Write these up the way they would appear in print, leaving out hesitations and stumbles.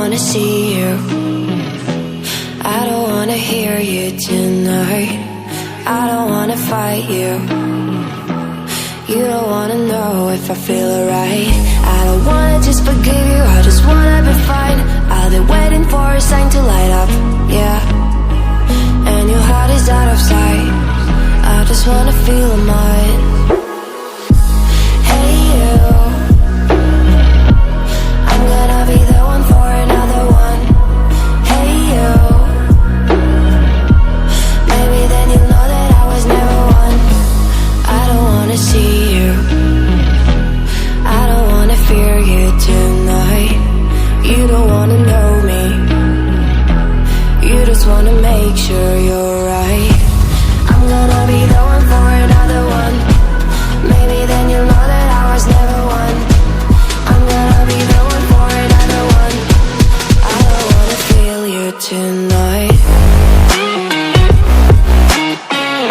wanna see you. I don't wanna hear you tonight. I don't wanna fight you. You don't wanna know if I feel alright. I don't wanna just forgive you, I just wanna be fine. I've been waiting for a sign to light up, yeah. And your heart is out of sight. I just wanna feel mine. Hey you, I'm gonna be the one for another one. Hey you, maybe then you'll know that I was never one. I don't wanna see you, I don't wanna fear you tonight. You don't wanna know me, you just wanna make sure you're right. I'm gonna be the one for another one. Maybe then you'll know that I was never one. I'm gonna be the one for another one. I don't wanna feel you tonight.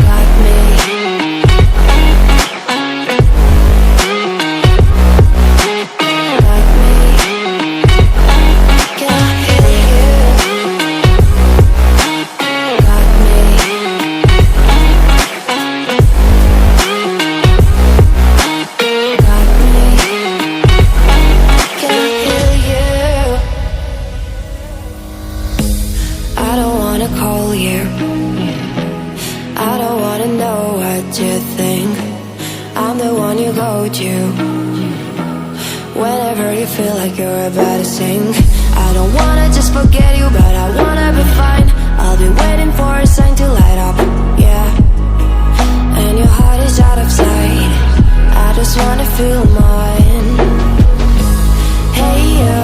Got me. Got me. Can I hear you? Got me. Got me. Can I hear you? I don't wanna call you. I don't wanna know what you think. I'm the one you go to whenever you feel like you're about to sink. I don't wanna just forget you, but I wanna be fine. I'll be waiting for a sign to light up, yeah. And your heart is out of sight. I just wanna feel mine. Hey you,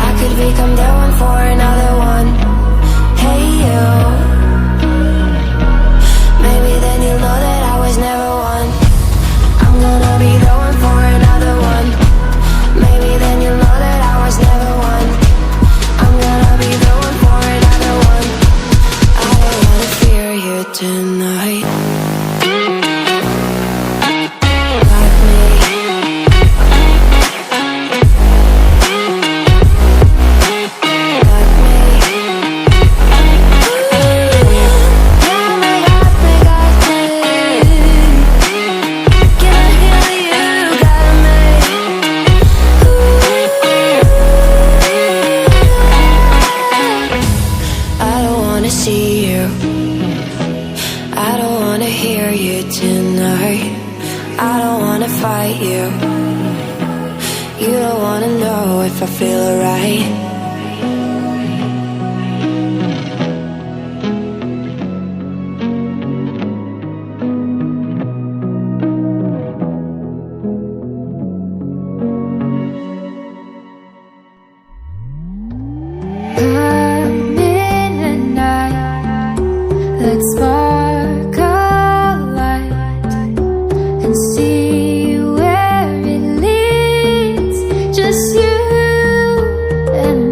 I could become the one for another one. Hey you, maybe then you'll know that I was never one. I'm gonna be the one for another one. Maybe then you'll know that I was never one. I'm gonna be the one for another one. I don't wanna fear you tonight. Got me. Got me. Got me, got me, got me. Can I hear you? Got me. I don't wanna see you, I don't wanna hear you tonight. I don't wanna fight you. You don't wanna know if I feel alright. Come in at night, let's spark a light and see where it leads. Just you and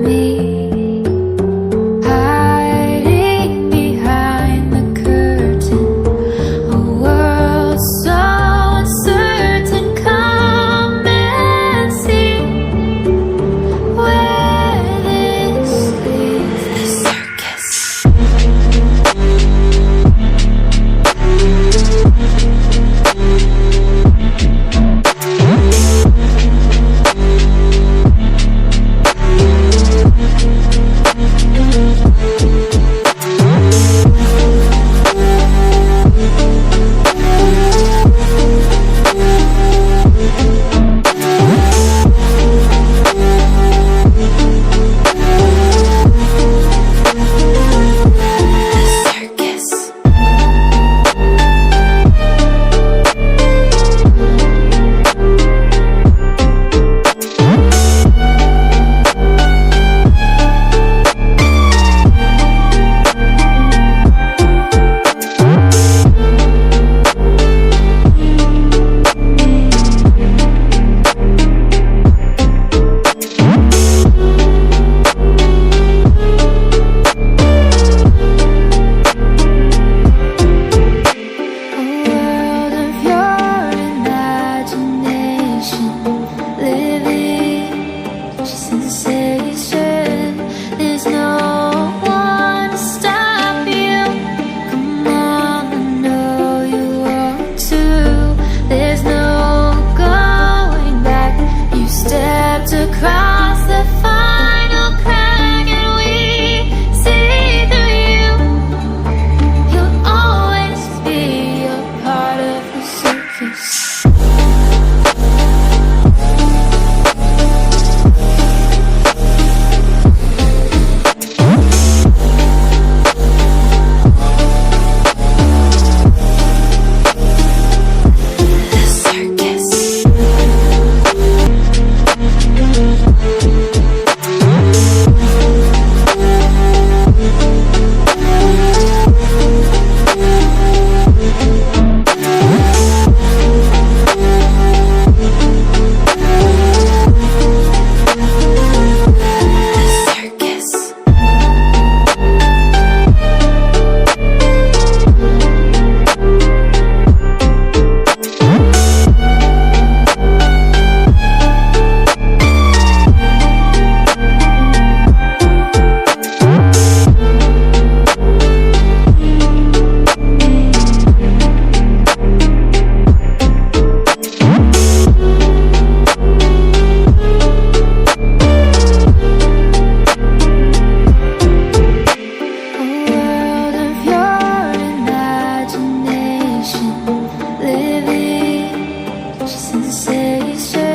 conversation.